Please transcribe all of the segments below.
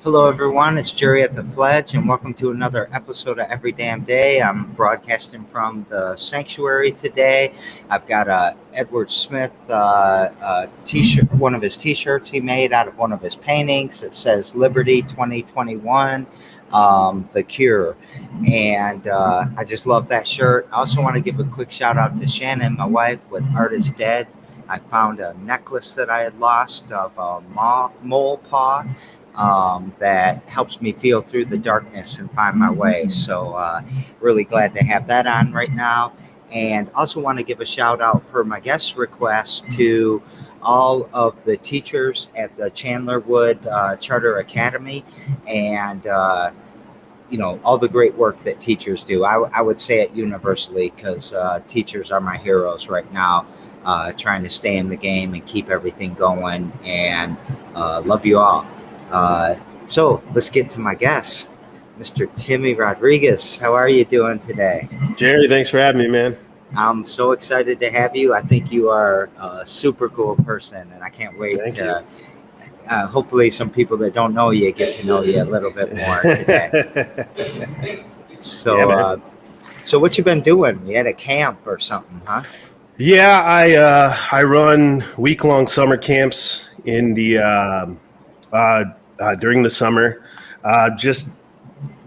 Hello, everyone. It's Jerry at the Fledge, and welcome to another episode of Every Damn Day. I'm broadcasting from the sanctuary today. I've got a Edward Smith t-shirt, one of his t-shirts he made out of one of his paintings. It says Liberty 2021, The Cure. And I just love that shirt. I also want to give a quick shout out to Shannon, my wife, with Art is Dead. I found a necklace that I had lost of a mole paw. That helps me feel through the darkness and find my way. So really glad to have that on right now. And also want to give a shout out per my guest request to all of the teachers at the Chandlerwood Charter Academy and all the great work that teachers do. I would say it universally because teachers are my heroes right now, trying to stay in the game and keep everything going, and love you all. So let's get to my guest, Mr. Timmy Rodriguez. How are you doing today? Jerry, thanks for having me, man. I'm so excited to have you. I think you are a super cool person, and I can't wait to hopefully some people that don't know you get to know you a little bit more today. So what you been doing? You had a camp or something, huh? Yeah, I run week-long summer camps in the during the summer, just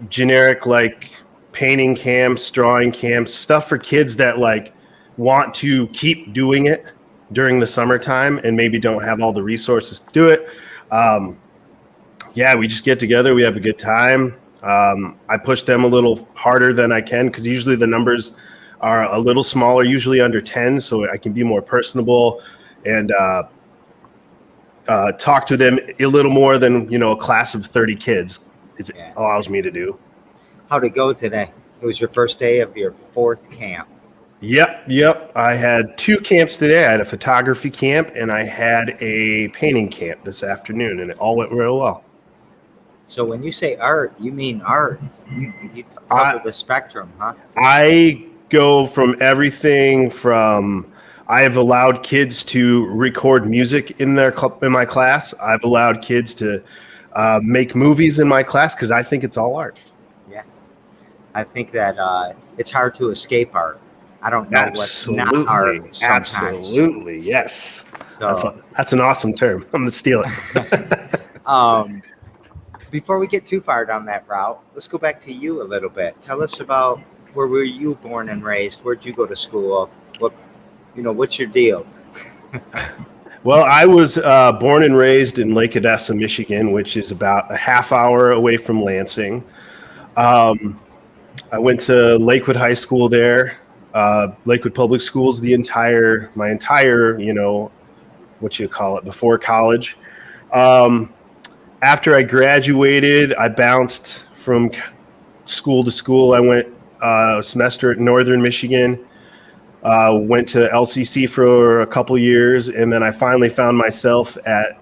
generic like painting camps, drawing camps, stuff for kids that like want to keep doing it during the summertime and maybe don't have all the resources to do it. We just get together, we have a good time. I push them a little harder than I can because usually the numbers are a little smaller, usually under 10, so I can be more personable and talk to them a little more than a class of 30 kids allows me to do. How'd it go today? It was your first day of your fourth camp. Yep. I had two camps today. I had a photography camp and I had a painting camp this afternoon, and it all went real well. So when you say art, you mean art. You cover the spectrum, huh? I go from everything from I've allowed kids to record music in my class. I've allowed kids to make movies in my class because I think it's all art. Yeah, I think that it's hard to escape art. I don't know what's not art sometimes. Absolutely, yes. So that's an awesome term. I'm gonna steal it. Before we get too far down that route, let's go back to you a little bit. Tell us about where were you born and raised? Where'd you go to school? What's your deal? Well, I was born and raised in Lake Odessa, Michigan, which is about a half hour away from Lansing. I went to Lakewood High School there, Lakewood Public Schools, my entire, before college. After I graduated, I bounced from school to school. I went a semester at Northern Michigan. Went to LCC for a couple years, and then I finally found myself at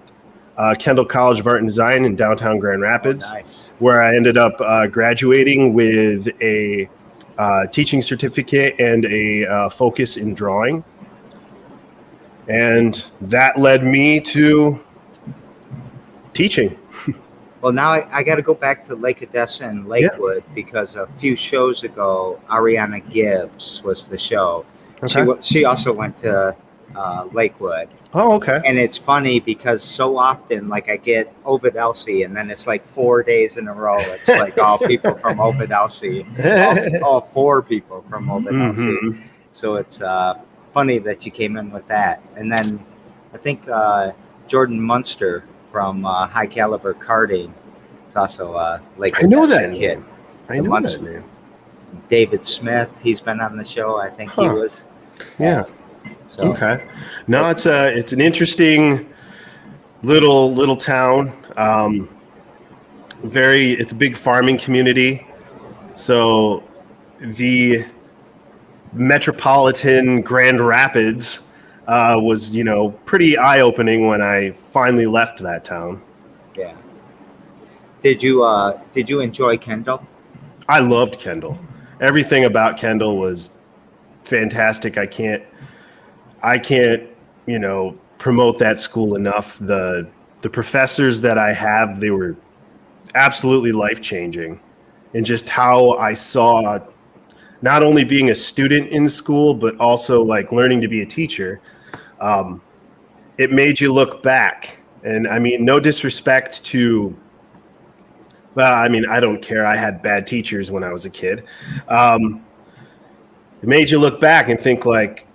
Kendall College of Art and Design in downtown Grand Rapids, where I ended up graduating with a teaching certificate and a focus in drawing. And that led me to teaching. Well, now I got to go back to Lake Odessa and Lakewood because a few shows ago, Ariana Gibbs was the show. Okay. She also went to Lakewood. Oh, okay. And it's funny because so often, like I get Ovid Elsie, and then it's like 4 days in a row. It's like all people from Ovid Elsie, all four people from Ovid Elsie. So it's funny that you came in with that. And then I think Jordan Munster from High Caliber Karting is also Lakewood. I know that kid. I know that name. David Smith, he's been on the show. I think he was. Yeah. So. Okay. No, it's an interesting little town. It's a big farming community. So the metropolitan Grand Rapids was, pretty eye-opening when I finally left that town. Yeah. Did you enjoy Kendall? I loved Kendall. Everything about Kendall was fantastic. I can't, promote that school enough. The professors that I have, they were absolutely life-changing, and just how I saw not only being a student in school, but also like learning to be a teacher. It made you look back. And I mean, no disrespect to, well, I mean, I don't care. I had bad teachers when I was a kid. It made you look back and think like,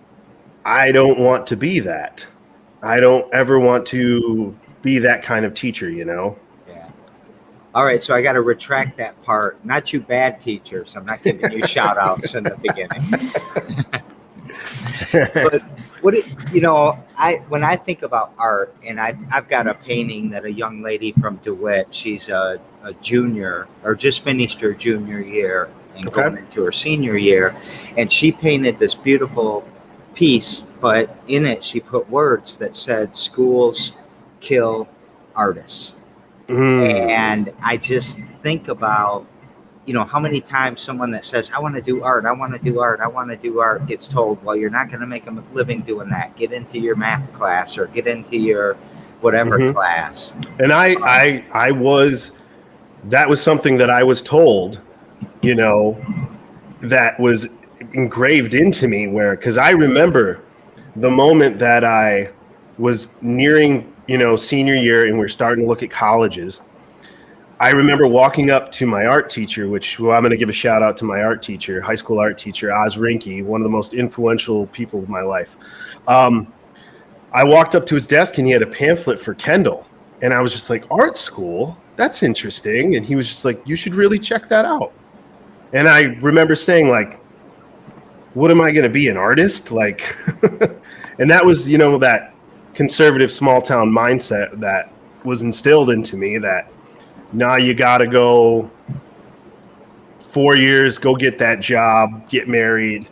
I don't want to be that. I don't ever want to be that kind of teacher, you know? Yeah. All right, so I got to retract that part. Not you bad teachers. I'm not giving you shout outs in the beginning. But when I think about art, and I've got a painting that a young lady from DeWitt, she's a junior or just finished her junior year and going into her senior year, and she painted this beautiful piece, but in it she put words that said schools kill artists. And I just think about how many times someone that says, I want to do art, I want to do art, I want to do art, gets told, well, you're not going to make a living doing that. Get into your math class or get into your whatever class. And that was something that I was told, that was engraved into me, because I remember the moment that I was nearing, senior year and we're starting to look at colleges. I remember walking up to my art teacher, I'm going to give a shout out to my art teacher, high school art teacher, Oz Rinke, one of the most influential people of my life. I walked up to his desk and he had a pamphlet for Kendall. And I was just like, art school? That's interesting. And he was just like, you should really check that out. And I remember saying, like, what am I going to be, an artist? Like, and that was, that conservative small town mindset that was instilled into me that, now you got to go 4 years, go get that job, get married.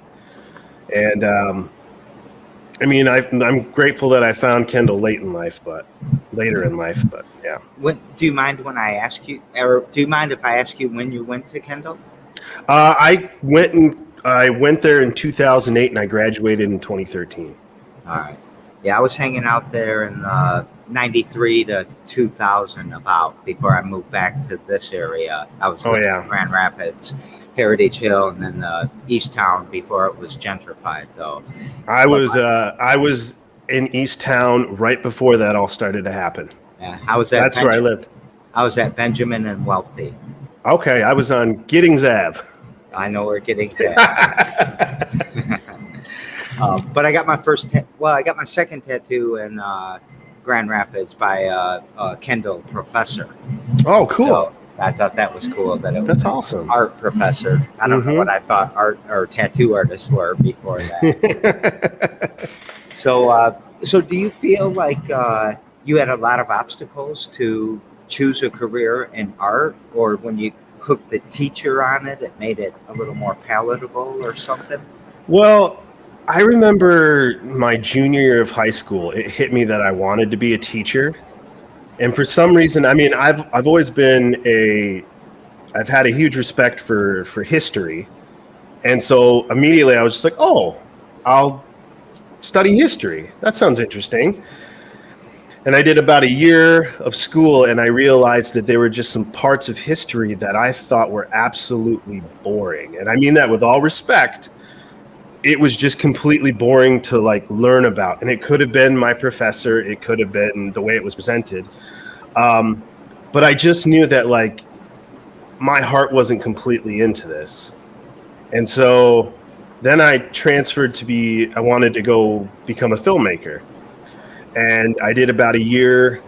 And I mean, I'm grateful that I found Kendall later in life, but yeah. Do you mind when I ask you, or do you mind if I ask you when you went to Kendall? I went there in 2008 and I graduated in 2013. All right. Yeah, I was hanging out there in 93 to 2000 about before I moved back to this area. I was in Grand Rapids, Heritage Hill, and then East Town before it was gentrified, though. I was in East Town right before that all started to happen. Yeah, I was at That's where I lived. I was at Benjamin and Wealthy. Okay, I was on Giddings Ave. I know where Giddings Ave. But I got my I got my second tattoo in Grand Rapids by a Kendall professor. Oh, cool. So I thought that was cool. That's awesome. Art professor. I don't know what I thought art or tattoo artists were before that. So do you feel like you had a lot of obstacles to choose a career in art, or when you hooked the teacher on it, it made it a little more palatable or something? Well, I remember my junior year of high school, it hit me that I wanted to be a teacher. And for some reason, I mean, I've always I've had a huge respect for history. And so immediately I was just like, oh, I'll study history. That sounds interesting. And I did about a year of school and I realized that there were just some parts of history that I thought were absolutely boring. And I mean that with all respect. It was just completely boring to learn about. And it could have been my professor. It could have been the way it was presented. But I just knew that my heart wasn't completely into this. And so then I transferred I wanted to go become a filmmaker. And I did about a year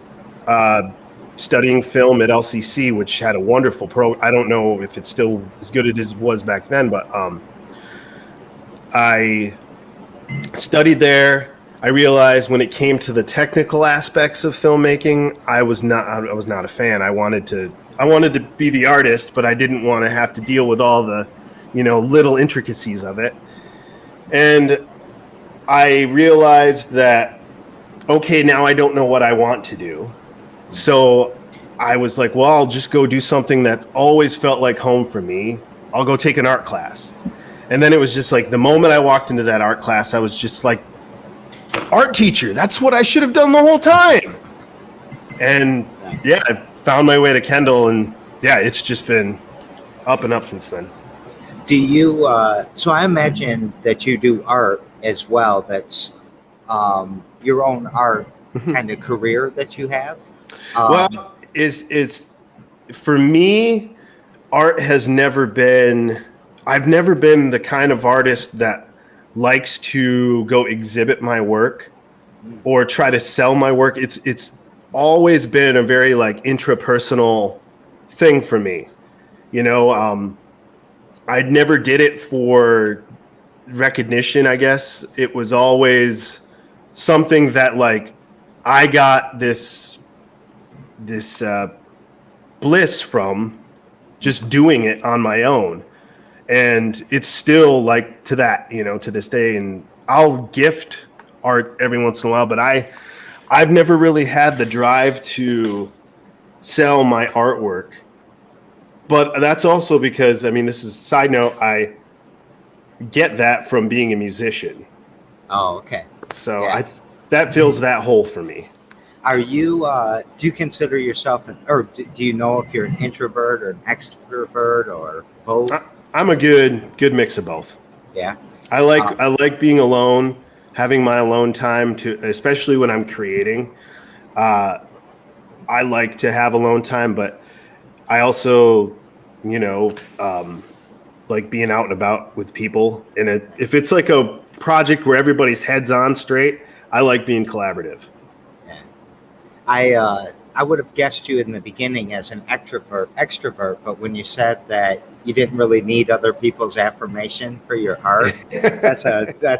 studying film at LCC, which had a wonderful I don't know if it's still as good as it was back then, but I studied there. I realized when it came to the technical aspects of filmmaking, I was not a fan. I wanted to be the artist, but I didn't want to have to deal with all the, little intricacies of it. And I realized that, okay, now I don't know what I want to do. So I was like, well, I'll just go do something that's always felt like home for me. I'll go take an art class. And then it was just the moment I walked into that art class, I was just like, art teacher, that's what I should have done the whole time. And yeah, I found my way to Kendall and yeah, it's just been up and up since then. Do you? So I imagine that you do art as well. That's your own art kind of career that you have. Well, Um, is for me, art has never been. I've never been the kind of artist that likes to go exhibit my work or try to sell my work. It's always been a very like intrapersonal thing for me. You know, I never did it for recognition, I guess. It was always something that like I got this bliss from just doing it on my own. And it's still like to that, you know, to this day. And I'll gift art every once in a while, but I've never really had the drive to sell my artwork. But that's also because, I mean, this is a side note, I get that from being a musician. oh, okay. So Yeah. that fills that hole for me. Are you? Do you consider yourself or do you know if you're an introvert or an extrovert or both? I'm a good mix of both. Yeah. I like being alone, having my alone time to, especially when I'm creating. I like to have alone time, but I also, you know, like being out and about with people. And if it's like a project where everybody's heads on straight, I like being collaborative. Yeah. I would have guessed you in the beginning as an extrovert, but when you said that you didn't really need other people's affirmation for your art, that's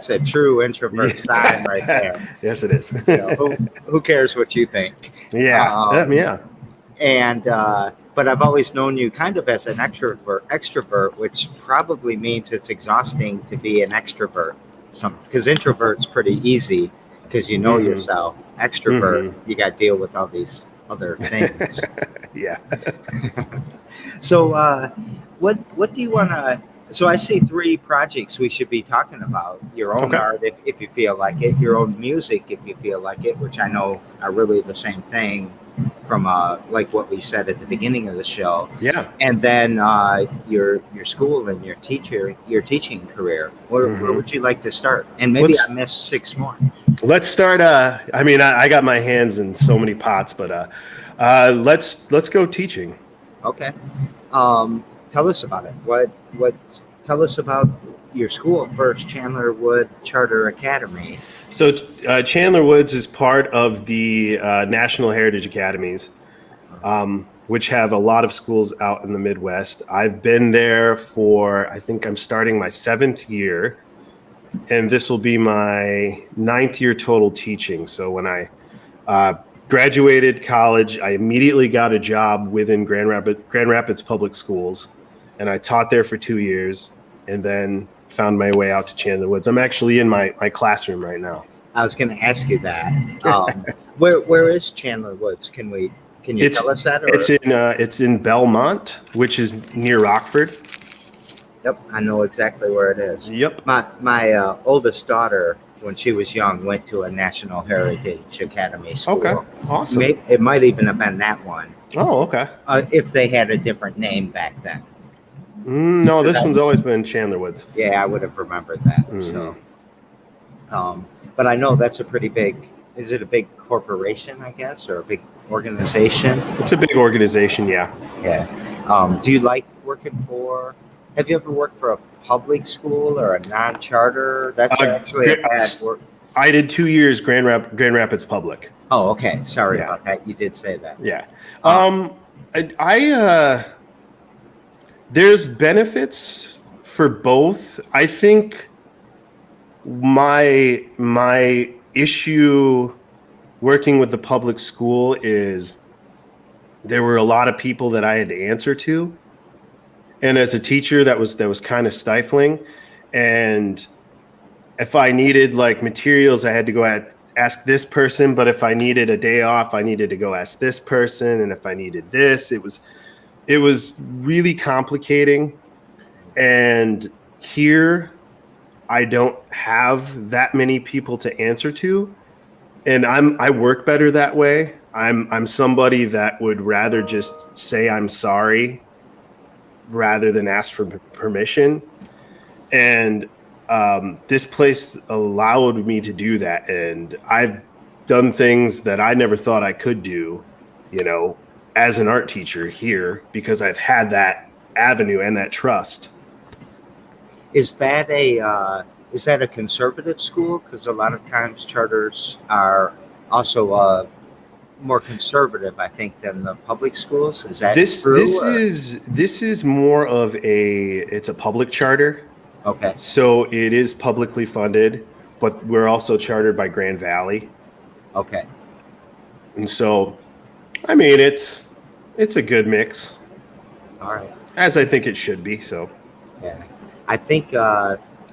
a true introvert sign right there. Yes, it is. You know, who cares what you think? Yeah, yeah. And but I've always known you kind of as an extrovert, which probably means it's exhausting to be an extrovert. Because introvert's pretty easy because you know yourself. Extrovert, you got to deal with all these other things. Yeah. So, what do you want to? So, I see 3 projects we should be talking about. Your own art, if you feel like it. Your own music, if you feel like it, which I know are really the same thing. From like what we said at the beginning of the show, Yeah, and then your school and your teaching career. Where would you like to start? And maybe I missed 6 more. Let's start. I mean, I got my hands in so many pots, but let's go teaching. Okay. Tell us about it. What? Tell us about your school first, Chandler Wood Charter Academy. So Chandler Woods is part of the National Heritage Academies, which have a lot of schools out in the Midwest. I've been there for, I think I'm starting my 7th year, and this will be my 9th year total teaching. So when I graduated college, I immediately got a job within Grand Rapids Public Schools, and I taught there for 2 years, and then found my way out to Chandler Woods. I'm actually in my classroom right now. I was going to ask you that. Where is Chandler Woods? Can you tell us that? Or? It's in Belmont, which is near Rockford. Yep, I know exactly where it is. Yep. My oldest daughter, when she was young, went to a National Heritage Academy school. Okay, awesome. It might even have been that one. Oh, okay. If they had a different name back then. No, this one's always been Chandler Woods. Yeah, I would have remembered that. So, but I know that's a pretty big. Is it a big corporation, I guess, or a big organization? It's a big organization, yeah. Yeah. Do you like working for? Have you ever worked for a public school or a non-charter? That's actually a bad word. I did 2 years Grand Rapids Public. Oh, okay. Sorry about that. You did say that. Yeah. There's benefits for both. I think my issue working with the public school is there were a lot of people that I had to answer to. And as a teacher, that was kind of stifling. And if I needed like materials, I had to go ask this person. But if I needed a day off, I needed to go ask this person. And if I needed this, it was really complicating. And here, I don't have that many people to answer to. And I work better that way. I'm somebody that would rather just say I'm sorry rather than ask for permission. And this place allowed me to do that. And I've done things that I never thought I could do, you know, as an art teacher here because I've had that avenue and that trust. Is that a conservative school? Because a lot of times charters are also more conservative, I think, than the public schools. Is that true? This is more of it's a public charter. Okay. So it is publicly funded, but we're also chartered by Grand Valley. Okay. And so, I mean, it's a good mix. All right. As I think it should be. So, yeah, I think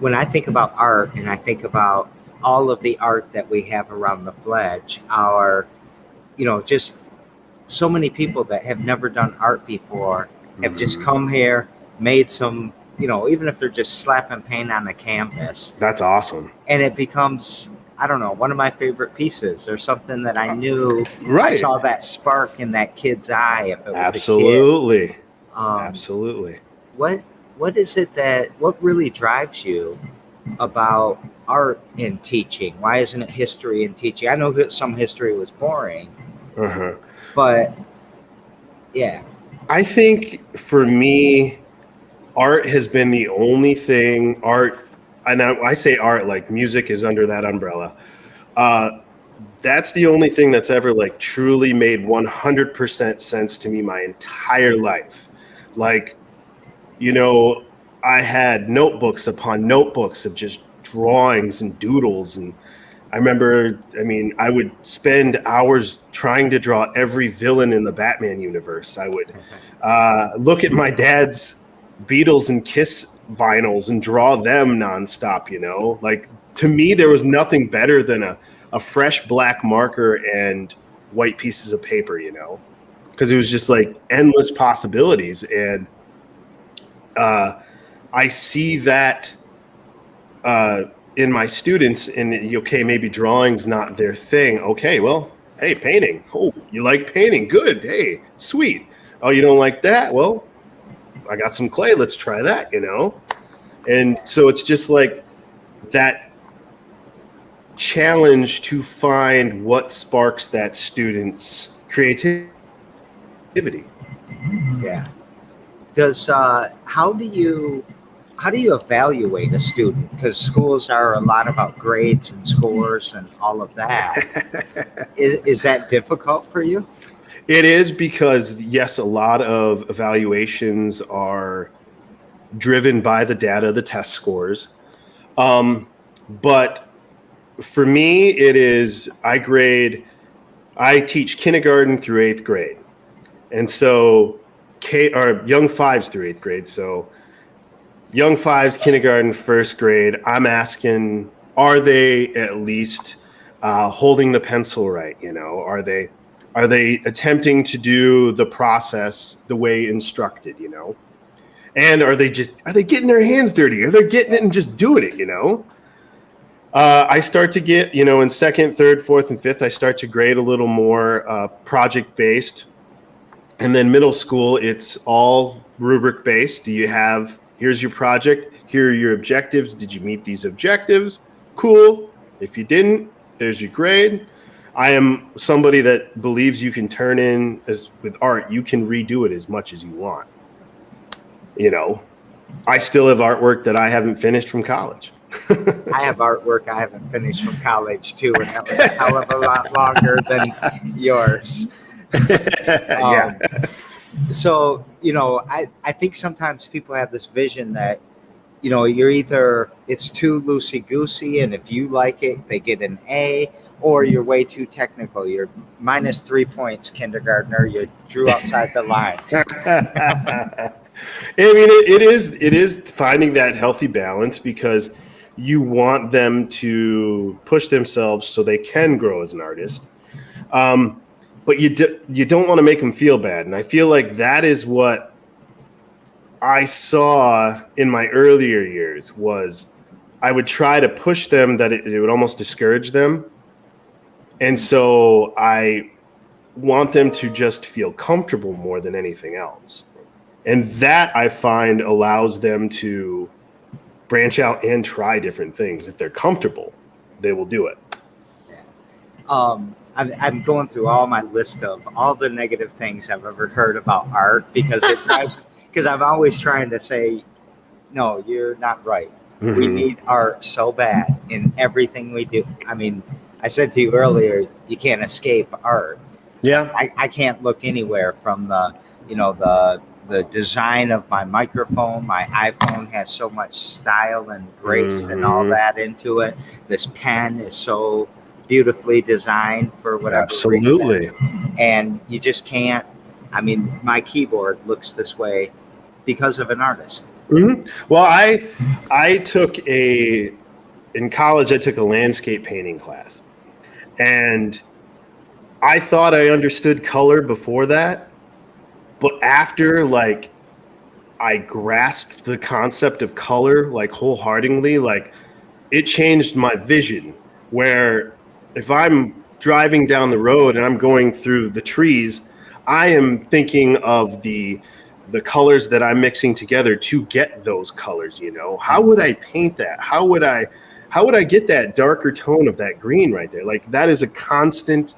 when I think about art and I think about all of the art that we have around the Fledge, just so many people that have never done art before have just come here, made some, even if they're just slapping paint on the canvas. That's awesome. And it becomes, I don't know, one of my favorite pieces or something that I knew. Right. I saw that spark in that kid's eye. If it was absolutely. a kid. Absolutely. What is it what really drives you about art in teaching? Why isn't it history in teaching? I know that some history was boring, but yeah. I think for me, art has been the only thing, and I say art like music is under that umbrella. That's the only thing that's ever like truly made 100% sense to me my entire life. Like, I had notebooks upon notebooks of just drawings and doodles. And I remember, I would spend hours trying to draw every villain in the Batman universe. I would look at my dad's Beatles and Kiss vinyls and draw them nonstop, Like, to me, there was nothing better than a fresh black marker and white pieces of paper, because it was just like endless possibilities. And I see that in my students, and maybe drawing's not their thing. Okay, well, hey, painting. Oh, you like painting? Good. Hey, sweet. Oh, you don't like that? Well, I got some clay. Let's try that, And so it's just like that challenge to find what sparks that student's creativity. Yeah. How do you evaluate a student? Because schools are a lot about grades and scores and all of that. Is that difficult for you? It is, because yes, a lot of evaluations are driven by the data, the test scores. But for me, it is, I teach kindergarten through 8th grade. And so young fives through 8th grade. So young fives, kindergarten, 1st grade, I'm asking, are they at least holding the pencil right? Are they attempting to do the process the way instructed, And are they getting their hands dirty? Are they getting it and just doing it, I start to get, in 2nd, 3rd, 4th, and 5th, I start to grade a little more project-based. And then middle school, it's all rubric-based. Here's your project. Here are your objectives. Did you meet these objectives? Cool. If you didn't, there's your grade. I am somebody that believes you can turn in, as with art, you can redo it as much as you want. I still have artwork that I haven't finished from college. I have artwork I haven't finished from college too, and that was a hell of a lot longer than yours. Yeah. So, I think sometimes people have this vision that, it's too loosey-goosey, and if you like it, they get an A, or you're way too technical. You're -3 points, kindergartner. You drew outside the line. It is finding that healthy balance, because you want them to push themselves so they can grow as an artist. But you don't want to make them feel bad. And I feel like that is what I saw in my earlier years, was I would try to push them that it would almost discourage them. And so I want them to just feel comfortable more than anything else. And that I find allows them to branch out and try different things. If they're comfortable, they will do it. I'm going through all my list of all the negative things I've ever heard about art because I'm always trying to say, no, you're not right. Mm-hmm. We need art so bad in everything we do. I mean, I said to you earlier, you can't escape art. Yeah. I can't look anywhere from the design of my microphone. My iPhone has so much style and grace and all that into it. This pen is so beautifully designed for whatever Absolutely. reason. And you just can't. I mean, my keyboard looks this way because of an artist. Mm-hmm. Well, in college, I took a landscape painting class, and I thought I understood color before that, but after like I grasped the concept of color like wholeheartedly, like it changed my vision. Where if I'm driving down the road and I'm going through the trees, I am thinking of the colors that I'm mixing together to get those colors. You know, how would I paint that? How would I get that darker tone of that green right there? Like that is a constant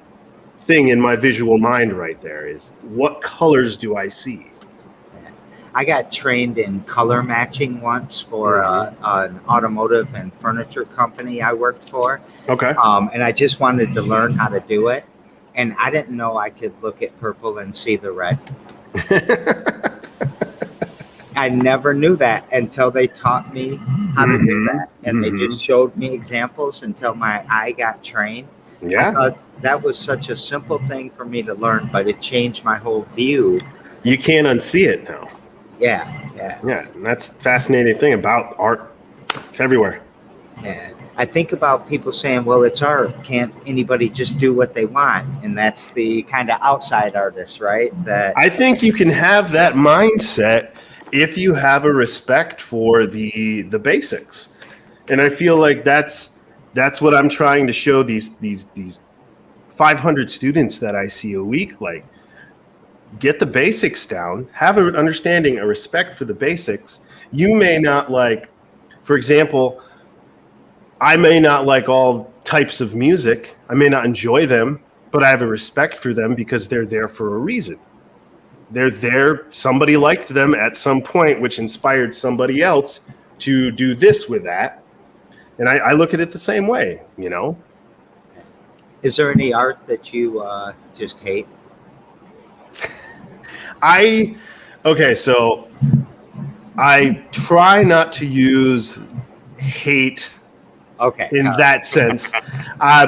thing in my visual mind right there, is what colors do I see? I got trained in color matching once for an automotive and furniture company I worked for. Okay. And I just wanted to learn how to do it. And I didn't know I could look at purple and see the red. I never knew that until they taught me how to do that. And they just showed me examples until my eye got trained. Yeah. I thought that was such a simple thing for me to learn, but it changed my whole view. You can't unsee it now. Yeah. And that's the fascinating thing about art. It's everywhere. Yeah. I think about people saying, well, it's art. Can't anybody just do what they want? And that's the kind of outside artist, right? That I think you can have that mindset if you have a respect for the basics. And I feel like that's what I'm trying to show these 500 students that I see a week. Like, get the basics down, have an understanding, a respect for the basics. You may not like, for example, I may not like all types of music. I may not enjoy them, but I have a respect for them because they're there for a reason. They're there. Somebody liked them at some point, which inspired somebody else to do this with that. And I look at it the same way, you know. Is there any art that you just hate? So I try not to use hate in that sense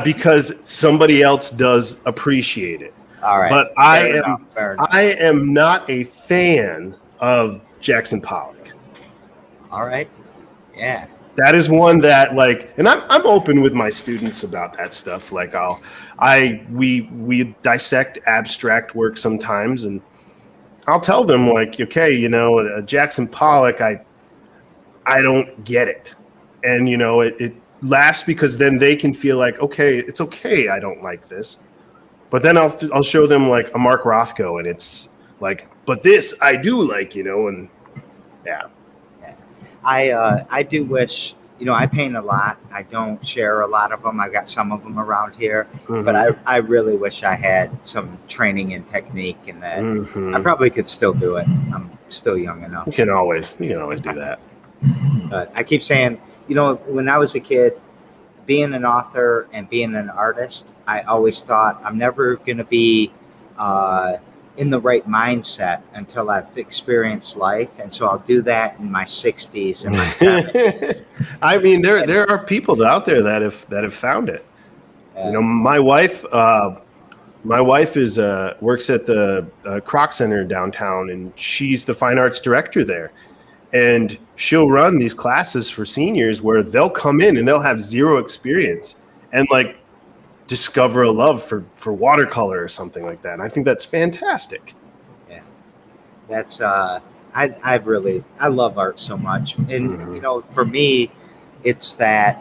because somebody else does appreciate it. All right. But I am not a fan of Jackson Pollock. All right. Yeah. That is one that, like, and I'm open with my students about that stuff. Like we dissect abstract work sometimes, and I'll tell them like, okay, you know, Jackson Pollock, I don't get it, and you know, it laughs because then they can feel like, okay, it's okay, I don't like this, but then I'll show them like a Mark Rothko, and it's like, but this I do like, you know, and yeah. I do wish, you know, I paint a lot. I don't share a lot of them. I got some of them around here, but I really wish I had some training and technique, and that I probably could still do it. I'm still young enough. You can always do that. But I keep saying, you know, when I was a kid, being an author and being an artist, I always thought I'm never going to be in the right mindset until I've experienced life, and so I'll do that in my 60s and my 70s. I mean, there are people out there that have found it. You know, my wife is works at the Kroc Center downtown, and she's the fine arts director there. And she'll run these classes for seniors where they'll come in and they'll have zero experience and like discover a love for watercolor or something like that. And I think that's fantastic. Yeah, that's I love art so much, and you know, for me, it's the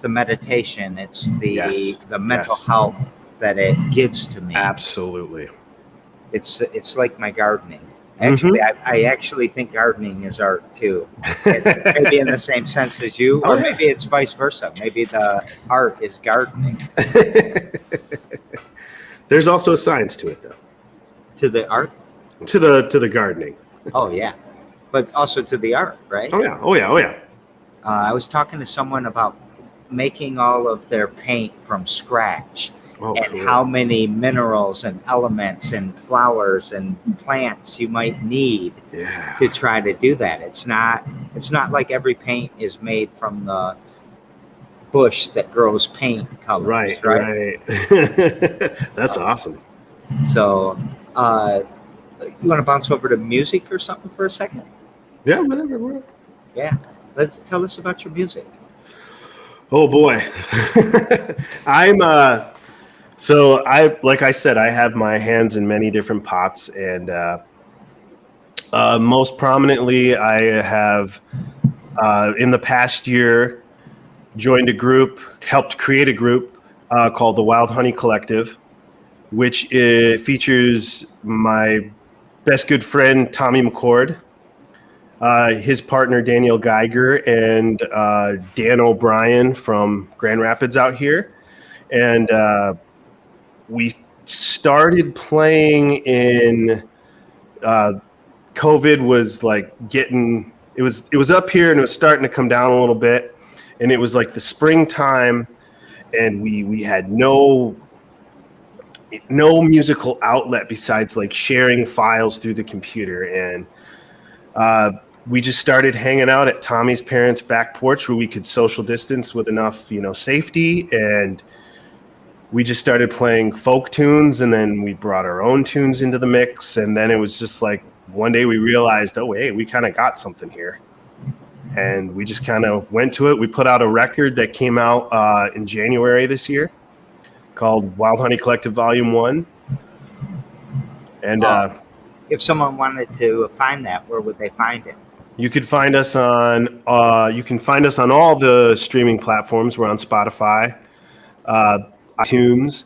meditation, it's the mental health that it gives to me. Absolutely. It's like my gardening. Actually, I actually think gardening is art too. Maybe in the same sense as you, or maybe it's vice versa. Maybe the art is gardening. There's also a science to it, though. To the art? To the gardening. Oh yeah, but also to the art, right? Oh yeah. Oh yeah. Oh yeah. I was talking to someone about making all of their paint from scratch. And cool. how many minerals and elements and flowers and plants you might need to try to do that. It's not like every paint is made from the bush that grows paint colors. Right. That's awesome. So you want to bounce over to music or something for a second? Yeah, whatever. Yeah. Tell us about your music. Oh boy. Like I said, I have my hands in many different pots, and most prominently, I have in the past year joined a group, helped create a group called the Wild Honey Collective, which features my best good friend Tommy McCord, his partner Daniel Geiger, and Dan O'Brien from Grand Rapids out here, and we started playing in COVID was like it was up here and it was starting to come down a little bit, and it was like the springtime, and we had no musical outlet besides like sharing files through the computer, and we just started hanging out at Tommy's parents' back porch where we could social distance with enough safety, and we just started playing folk tunes, and then we brought our own tunes into the mix. And then it was just like one day we realized, oh, hey, we kind of got something here. And we just kind of went to it. We put out a record that came out in January this year called Wild Honey Collective Volume 1. And if someone wanted to find that, where would they find it? You could find us on all the streaming platforms. We're on Spotify, iTunes,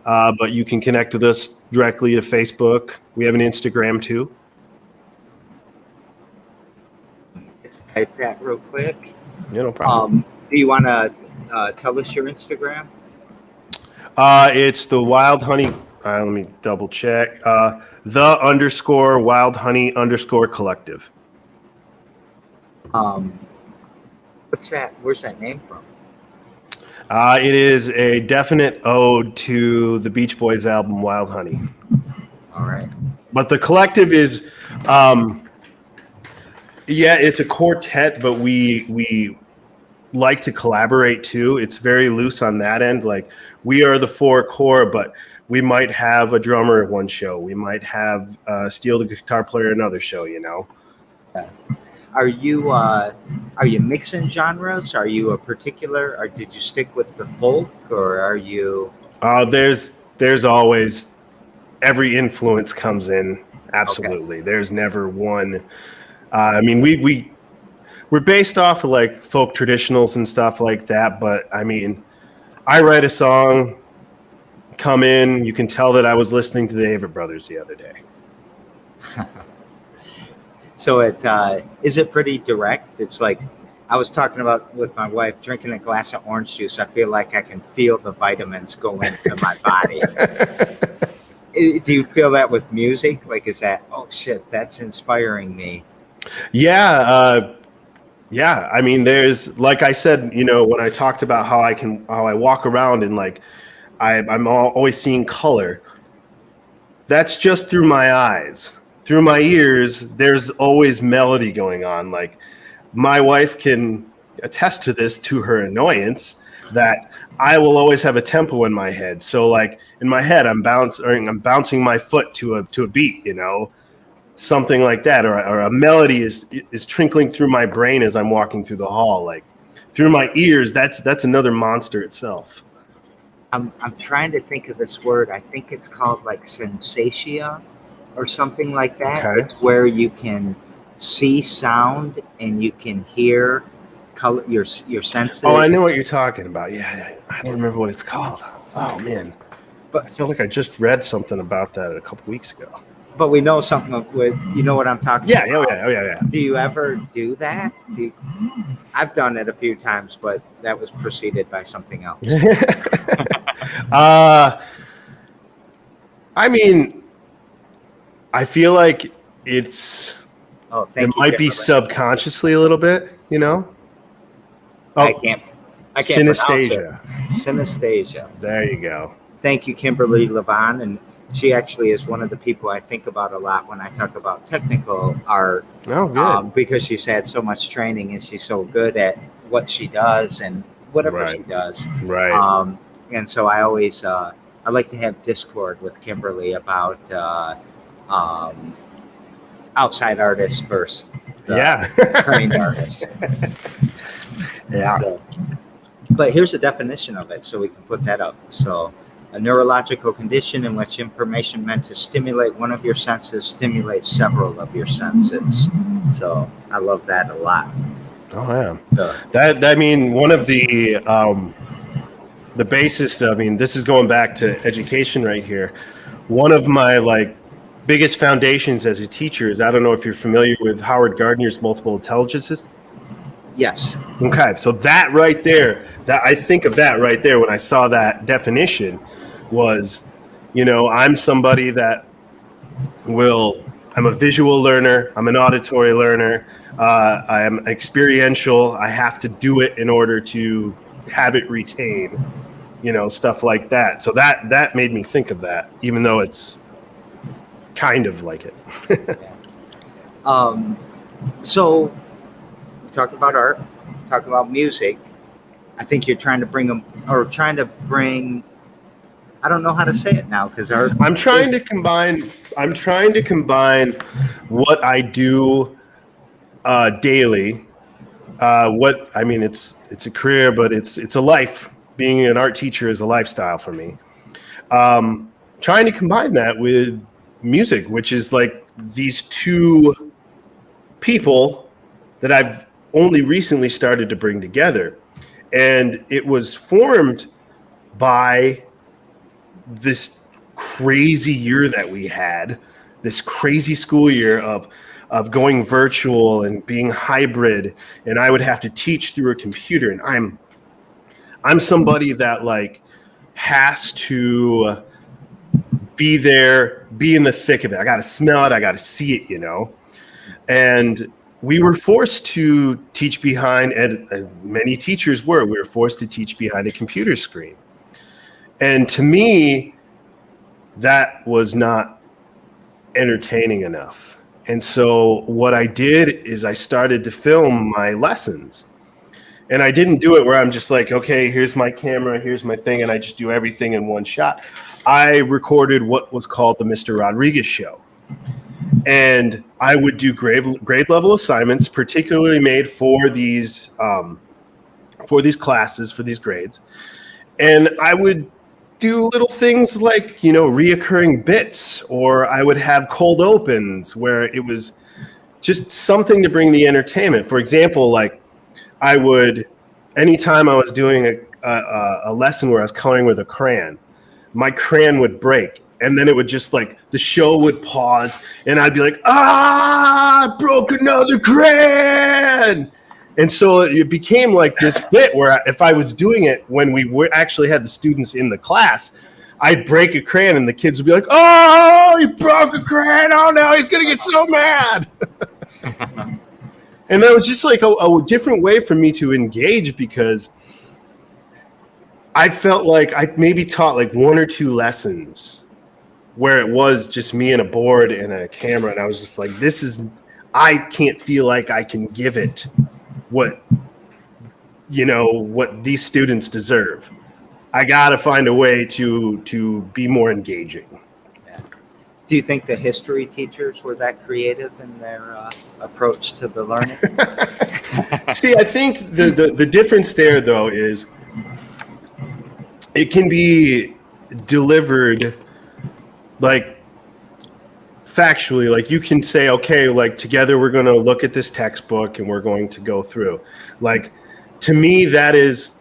but you can connect with us directly to Facebook. We have an Instagram too. Just type that real quick. Yeah, no problem. Do you want to tell us your Instagram? It's the Wild Honey. Let me double check. The _Wild Honey _Collective. What's that? Where's that name from? It is a definite ode to the Beach Boys album Wild Honey. All right. But the collective is, it's a quartet, but we like to collaborate too. It's very loose on that end. Like, we are the four core, but we might have a drummer at one show. We might have Steel the guitar player another show, Yeah. Are you mixing genres? Are you a particular, or did you stick with the folk, or are you? There's always, every influence comes in. Absolutely. Okay. There's never one. I mean, we're based off of like folk traditionals and stuff like that. But I mean, I write a song, come in, you can tell that I was listening to the Avett Brothers the other day. So is it pretty direct? It's like, I was talking about with my wife, drinking a glass of orange juice. I feel like I can feel the vitamins go into my body. Do you feel that with music? Like, is that, oh shit, that's inspiring me? Yeah. I mean, there's, like I said, when I talked about how I walk around and like, I'm always seeing color. That's just through my eyes. Through my ears, there's always melody going on. Like, my wife can attest to this, to her annoyance, that I will always have a tempo in my head. So like in my head, I'm bouncing my foot to a beat, something like that, or a melody is trickling through my brain as I'm walking through the hall. Like, through my ears, that's another monster itself. I'm trying to think of this word. I think it's called like sensatia or something like that. Okay. It's where you can see sound and you can hear color, your senses. Oh, I know what you're talking about. Yeah, I don't remember what it's called. Oh man, I feel like I just read something about that a couple weeks ago. But we know something with, you know what I'm talking Yeah, about. yeah. Do you ever do that? I've done it a few times, but that was preceded by something else. I mean, I feel like it might be subconsciously a little bit, you know? I can't synesthesia. Synesthesia. There you go. Thank you, Kimberly Levon. And she actually is one of the people I think about a lot when I talk about technical art. Oh, good. Because she's had so much training and she's so good at what she does and whatever she does. Right. And so I always, I like to have Discord with Kimberly about outside artists first. Trained artists. Yeah. So, but here's the definition of it, so we can put that up. So, a neurological condition in which information meant to stimulate one of your senses stimulates several of your senses. So, I love that a lot. Oh yeah. That I mean, one of the basis. I mean, this is going back to education right here. One of my biggest foundations as a teacher is, I don't know if you're familiar with Howard Gardner's multiple intelligences. Yes. Okay, so that right there, that I think of that right there when I saw that definition was, I'm somebody that I'm a visual learner, I'm an auditory learner, I am experiential, I have to do it in order to have it retain, stuff like that. So that made me think of that, even though it's kind of like it. So we talked about art, talk about music. I think you're trying to bring I don't know how to say it now because I'm trying to combine what I do daily. It's a career, but it's a life. Being an art teacher is a lifestyle for me. Trying to combine that with music, which is like these two people that I've only recently started to bring together. And it was formed by this crazy year that we had, this crazy school year of going virtual and being hybrid, and I would have to teach through a computer. And I'm somebody that has to be there, be in the thick of it. I got to smell it. I got to see it, And we were forced to teach behind, and many teachers we were forced to teach behind a computer screen. And to me, that was not entertaining enough. And so what I did is I started to film my lessons. And I didn't do it where I'm just like, okay, here's my camera, here's my thing, and I just do everything in one shot. I recorded what was called the Mr. Rodriguez Show. And I would do grade level assignments, particularly made for these classes, for these grades. And I would do little things like, reoccurring bits, or I would have cold opens where it was just something to bring the entertainment. For example, anytime I was doing a lesson where I was coloring with a crayon, my crayon would break. And then it would just the show would pause and I'd be like, I broke another crayon. And so it became like this bit where if I was doing it when we actually had the students in the class, I'd break a crayon and the kids would be like, oh, you broke a crayon. Oh, no, he's going to get so mad. And that was just a different way for me to engage, because I felt like I maybe taught one or two lessons where it was just me and a board and a camera. And I was just like, I can't feel like I can give it what these students deserve. I got to find a way to be more engaging. Yeah. Do you think the history teachers were that creative in their approach to the learning? See, I think the difference there, though, is it can be delivered factually. You can say, okay, together we're going to look at this textbook and we're going to go through. To me, that's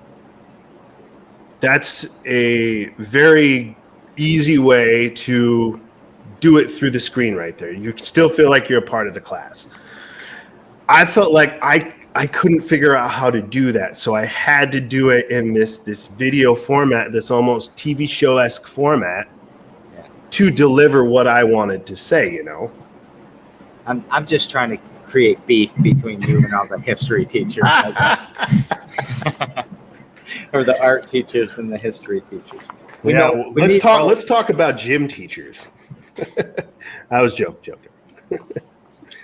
a very easy way to do it through the screen right there. You still feel like you're a part of the class. I felt like I couldn't figure out how to do that, so I had to do it in this video format, this almost TV show-esque format, to deliver what I wanted to say. You know, I'm just trying to create beef between you and all the history teachers, I guess. Or the art teachers and the history teachers. Let's talk about gym teachers. I was joking.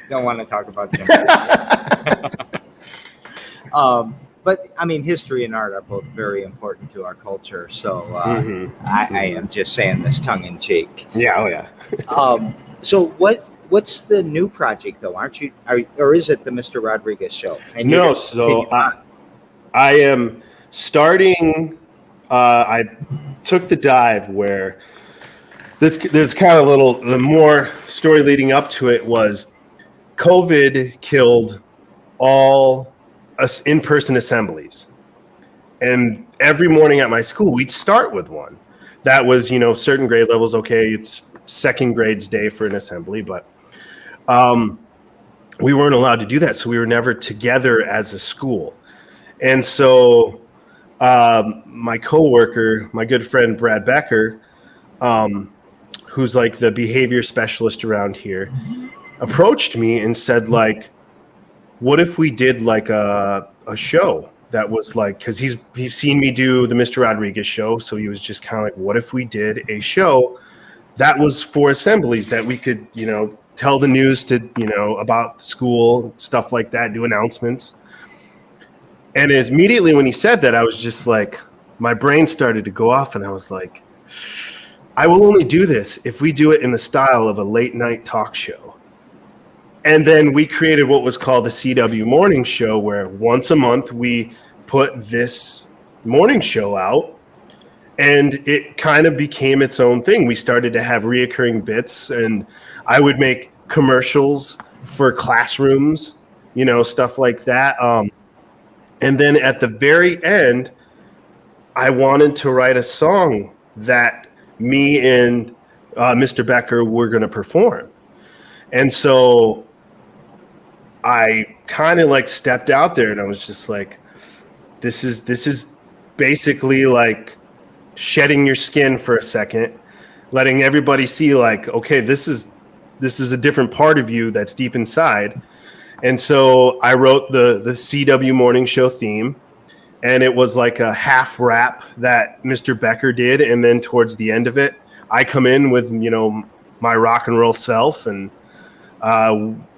Don't want to talk about gym teachers. But I mean, history and art are both very important to our culture. So I am just saying this tongue in cheek. Yeah. Oh yeah. So what's the new project though? Or is it the Mr. Rodriguez show? No. So I am starting. I took the dive where there's kind of the more story leading up to it was COVID killed all in-person assemblies. And every morning at my school, we'd start with one. That was, certain grade levels. Okay, it's second grade's day for an assembly, but we weren't allowed to do that. So we were never together as a school. And so my coworker, my good friend, Brad Becker, who's like the behavior specialist around here, approached me and said, like, what if we did like a show that was like, because he's seen me do the Mr. Rodriguez show, so he was just kind of like, what if we did a show that was for assemblies that we could, tell the news to, about the school, stuff like that, do announcements. And immediately when he said that, I was just like, my brain started to go off, and I was like, I will only do this if we do it in the style of a late night talk show. And then we created what was called the CW Morning Show, where once a month we put this morning show out, and it kind of became its own thing. We started to have reoccurring bits, and I would make commercials for classrooms, stuff like that. And then at the very end, I wanted to write a song that me and Mr. Becker were going to perform. And so I kind of like stepped out there, and I was just like, this is basically like shedding your skin for a second, letting everybody see like, okay, this is a different part of you that's deep inside. And so I wrote the CW Morning Show theme, and it was like a half rap that Mr. Becker did, and then towards the end of it, I come in with my rock and roll self, and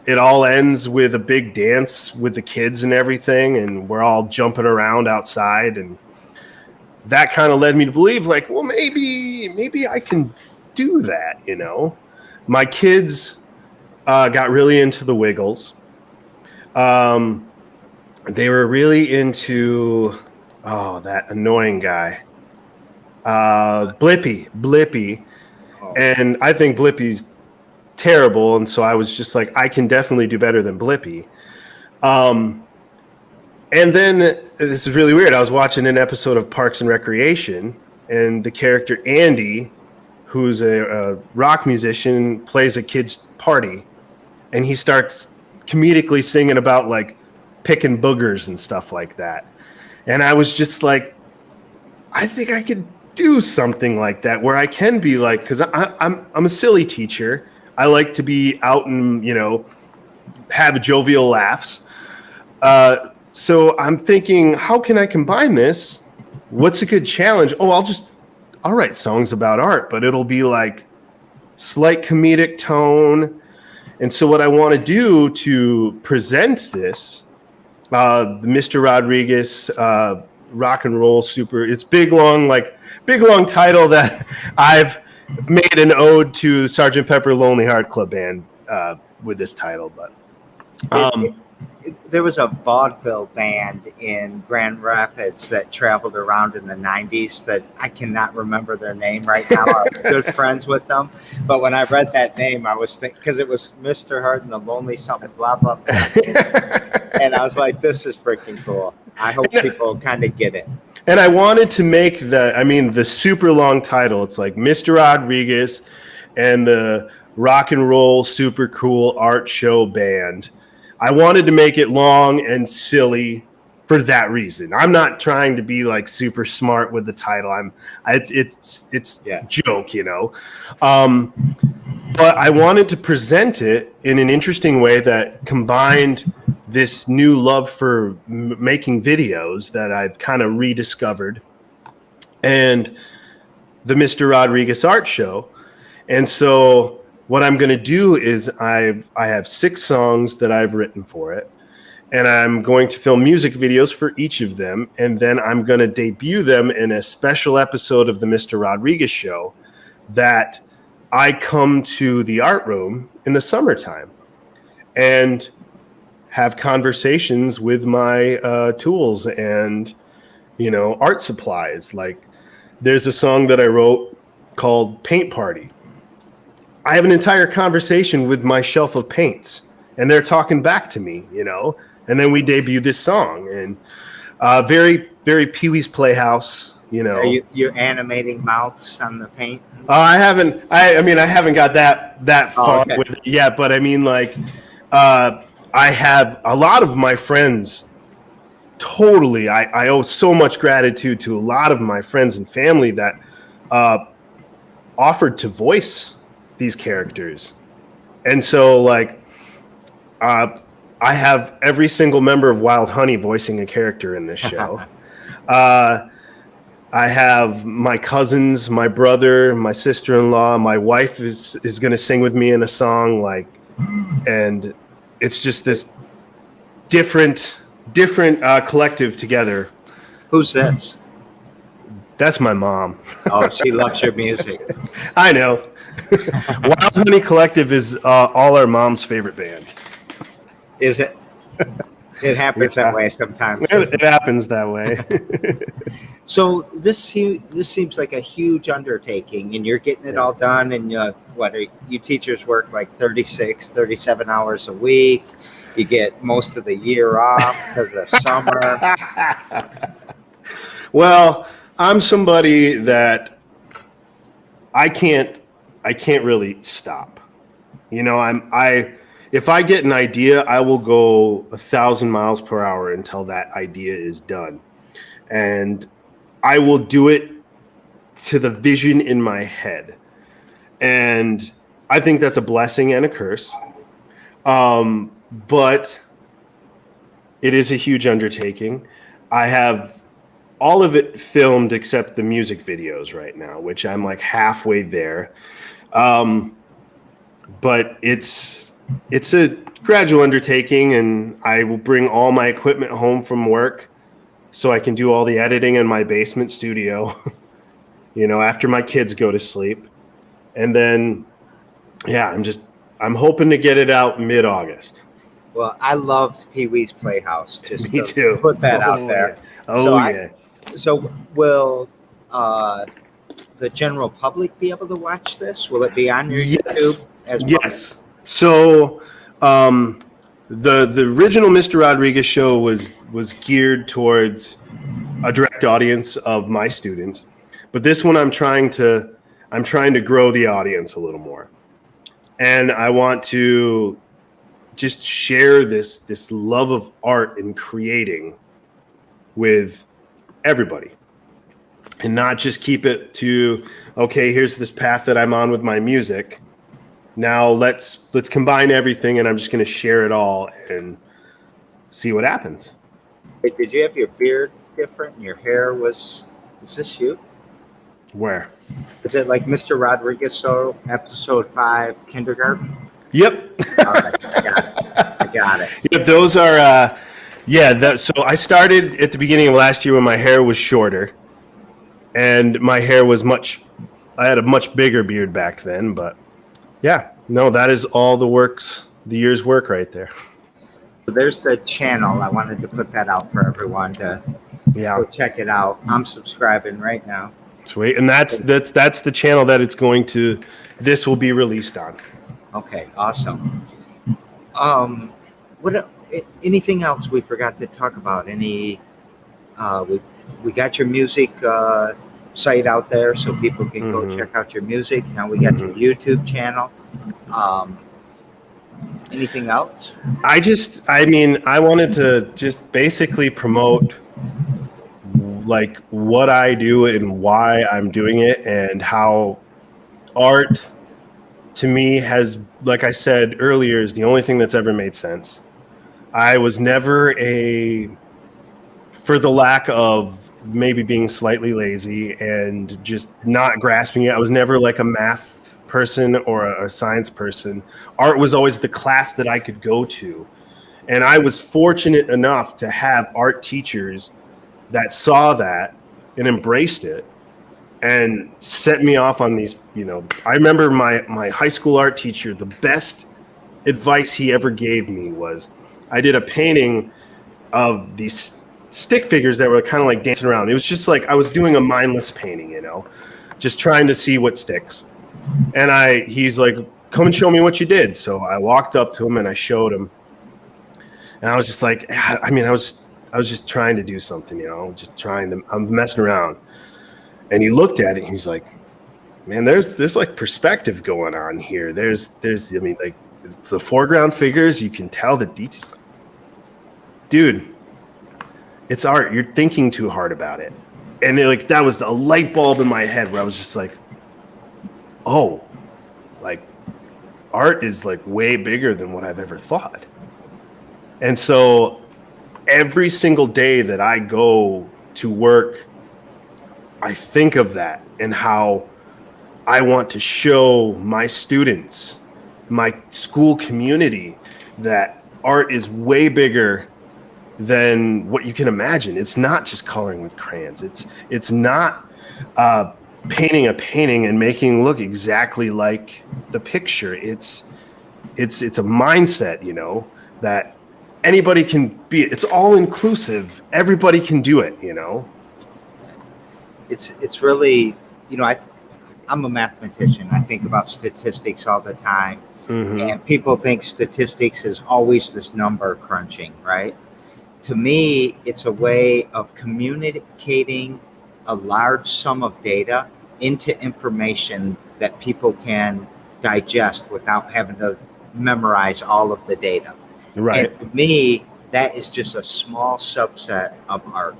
it all ends with a big dance with the kids and everything, and we're all jumping around outside, and that kind of led me to believe, like, well, maybe I can do that. My kids got really into the Wiggles. They were really into that annoying guy, Blippy, and I think Blippy's terrible, and so I was just like, I can definitely do better than Blippy. And then this is really weird. I was watching an episode of Parks and Recreation, and the character Andy, who's a rock musician, plays a kid's party, and he starts comedically singing about like picking boogers and stuff like that. And I was just like, I think I could do something like that where I can be like, because I'm a silly teacher. I like to be out and, have jovial laughs. So I'm thinking, how can I combine this? What's a good challenge? Oh, I'll write songs about art, but it'll be like slight comedic tone. And so what I want to do to present this, the Mr. Rodriguez rock and roll super, it's big long title that I've made an ode to Sgt. Pepper Lonely Heart Club Band with this title. But there was a vaudeville band in Grand Rapids that traveled around in the 90s that I cannot remember their name right now. I was good friends with them. But when I read that name, I was thinking, because it was Mr. Hart and the Lonely something, blah, blah, blah. And I was like, this is freaking cool. I hope people kind of get it. And I wanted to make the super long title. It's like Mr. Rodriguez and the Rock and Roll Super Cool Art Show Band. I wanted to make it long and silly for that reason. I'm not trying to be like super smart with the title. It's joke, you know. But I wanted to present it in an interesting way that combined this new love for making videos that I've kind of rediscovered and the Mr. Rodriguez Art Show. And so what I'm going to do is I have 6 songs that I've written for it, and I'm going to film music videos for each of them, and then I'm going to debut them in a special episode of the Mr. Rodriguez Show that I come to the art room in the summertime and have conversations with my tools and, you know, art supplies. Like there's a song that I wrote called Paint Party. I have an entire conversation with my shelf of paints and they're talking back to me, you know, and then we debut this song and very, very Pee-wee's Playhouse, you know. Are you're animating mouths on the paint? I haven't got that far with it yet, but I mean, like, I have a lot of my friends. Totally, I owe so much gratitude to a lot of my friends and family that offered to voice these characters, and so like, I have every single member of Wild Honey voicing a character in this show. I have my cousins, my brother, my sister-in-law, my wife is going to sing with me in a song, like, and it's just this different collective together. Who's this? That's my mom. Oh, she loves your music. I know. Wild Honey Collective is all our mom's favorite band. Is it? It happens that way sometimes. It happens that way. So this seems like a huge undertaking, and you're getting it all done. And you teachers work like 36, 37 hours a week. You get most of the year off because of summer. Well, I'm somebody that I can't really stop. You know, if I get an idea, I will go 1,000 miles per hour until that idea is done. And I will do it to the vision in my head. And I think that's a blessing and a curse. But it is a huge undertaking. I have all of it filmed except the music videos right now, which I'm like halfway there. But it's a gradual undertaking, and I will bring all my equipment home from work so I can do all the editing in my basement studio, you know, after my kids go to sleep. And then, yeah, I'm hoping to get it out mid-August. Well, I loved Pee-wee's Playhouse. Just Me too. Put that out there. Yeah. So will the general public be able to watch this? Will it be on your YouTube as well? Yes. So the original Mr. Rodriguez show was geared towards a direct audience of my students, but this one I'm trying to grow the audience a little more, and I want to just share this love of art and creating with everybody, and not just keep it to, okay, here's this path that I'm on with my music. Now let's combine everything, and I'm just going to share it all and see what happens. Wait, did you have your beard different and your hair was this you? Where? Is it like Mr. Rodriguez show, episode 5, kindergarten? Yep. All right, I got it. Yep, those are so I started at the beginning of last year when my hair was shorter, and my hair was I had a much bigger beard back then, but yeah, no, that is all the year's work right there. So there's the channel. I wanted to put that out for everyone to go check it out. I'm subscribing right now. Sweet, and that's the channel that this will be released on. Okay, awesome. What anything else we forgot to talk about? We we got your music site out there so people can go check out your music. Now we got your YouTube channel. Anything else? I wanted to just basically promote like what I do and why I'm doing it, and how art to me has, like I said earlier, is the only thing that's ever made sense. I was never for the lack of maybe being slightly lazy and just not grasping it, I was never like a math person or a science person. Art was always the class that I could go to. And I was fortunate enough to have art teachers that saw that and embraced it and set me off on these, I remember my high school art teacher, the best advice he ever gave me was, I did a painting of these stick figures that were kind of like dancing around. It was just like I was doing a mindless painting, just trying to see what sticks. And he's like, come and show me what you did. So I walked up to him and I showed him. And I was just like, I was just trying to do something, I'm messing around. And he looked at it and he's like, man, there's like perspective going on here. There's like the foreground figures, you can tell the details. Dude, it's art. You're thinking too hard about it. And that was a light bulb in my head where I was just like, oh, like art is like way bigger than what I've ever thought. And so every single day that I go to work, I think of that and how I want to show my students, my school community, that art is way bigger than what you can imagine. It's not just coloring with crayons. It's not painting a painting and making it look exactly like the picture. It's a mindset, that anybody can be. It's all inclusive. Everybody can do it. It's really, I'm a mathematician. I think about statistics all the time, and people think statistics is always this number crunching, right? To me, it's a way of communicating a large sum of data into information that people can digest without having to memorize all of the data. Right. And to me, that is just a small subset of art.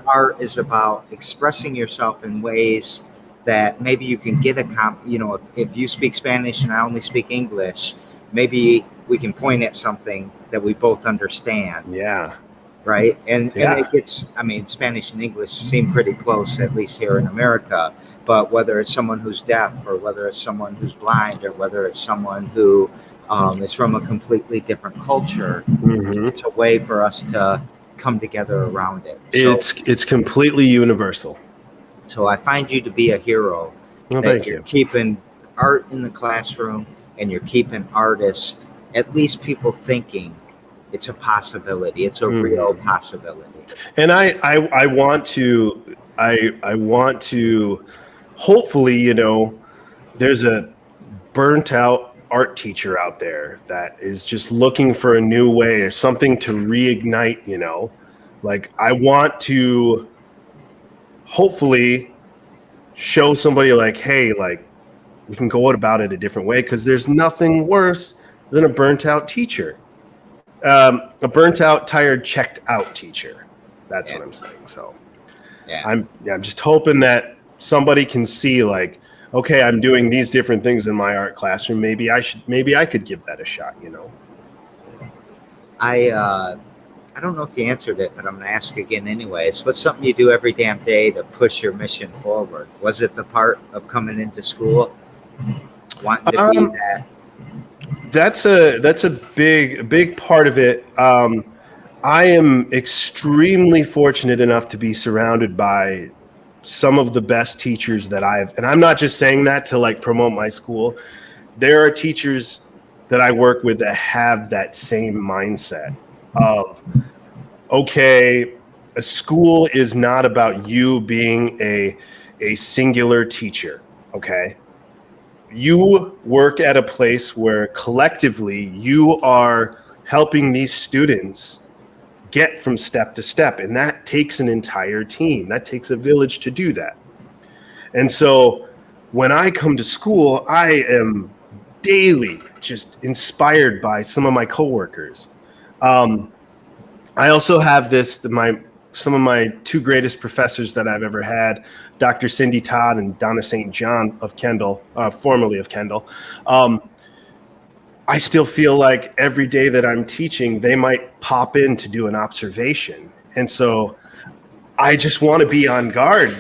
Art is about expressing yourself in ways that maybe you can get if you speak Spanish and I only speak English, maybe we can point at something that we both understand. Yeah. Right. And it gets, Spanish and English seem pretty close, at least here in America. But whether it's someone who's deaf, or whether it's someone who's blind, or whether it's someone who is from a completely different culture, it's a way for us to come together around it. It's completely universal. So I find you to be a hero. Well, thank you. Keeping art in the classroom, and you're keeping artists, at least people thinking it's a possibility. It's a real possibility. And I want to hopefully, there's a burnt out art teacher out there that is just looking for a new way or something to reignite, like I want to hopefully show somebody like, hey, like we can go about it a different way, because there's nothing worse than a burnt out teacher. A burnt out, tired, checked out teacher. That's what I'm saying. So I'm just hoping that somebody can see like, okay, I'm doing these different things in my art classroom. Maybe I could give that a shot, I don't know if you answered it, but I'm going to ask again anyways. What's something you do every damn day to push your mission forward? Was it the part of coming into school, wanting to be that? That's a big part of it. I am extremely fortunate enough to be surrounded by some of the best teachers that and I'm not just saying that to like promote my school. There are teachers that I work with that have that same mindset of, okay, a school is not about you being a singular teacher. Okay. You work at a place where collectively you are helping these students get from step to step. And that takes an entire team. That takes a village to do that. And so when I come to school, I am daily just inspired by some of my coworkers. I also have some of my two greatest professors that I've ever had, Dr. Cindy Todd and Donna St. John of Kendall, formerly of Kendall. I still feel like every day that I'm teaching, they might pop in to do an observation. And so I just want to be on guard,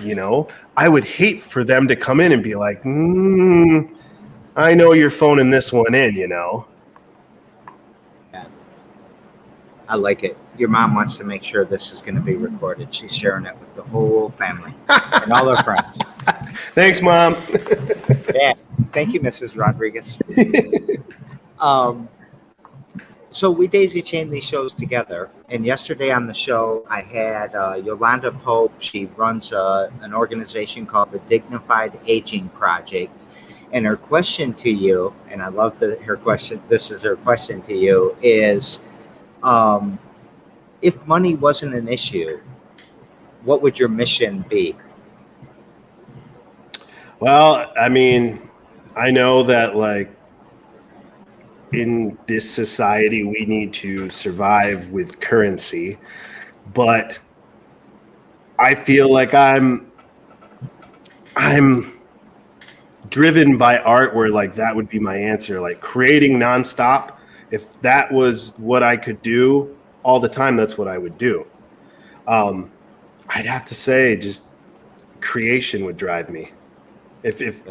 I would hate for them to come in and be like, I know you're phoning this one in, Yeah. I like it. Your mom wants to make sure this is going to be recorded. She's sharing it with the whole family and all her friends. Thanks, Mom. Yeah. Thank you, Mrs. Rodriguez. So we daisy chain these shows together. And yesterday on the show, I had Yolanda Pope. She runs an organization called the Dignified Aging Project. And her question to you, and I love her question, this is her question to you, is if money wasn't an issue, what would your mission be? Well, I mean, I know that in this society, we need to survive with currency, but I feel like I'm driven by art where that would be my answer, creating nonstop. If that was what I could do all the time, that's what I would do. I'd have to say just creation would drive me. If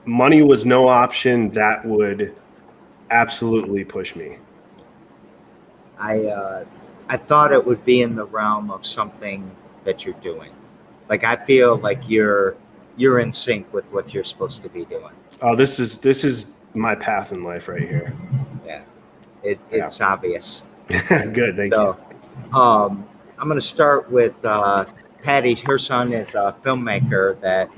money was no option, that would absolutely push me. I thought it would be in the realm of something that you're doing. I feel like you're in sync with what you're supposed to be doing. Oh, this is my path in life right here. Yeah, it's obvious. Good, thank you. I'm going to start with Patty. Her son is a filmmaker that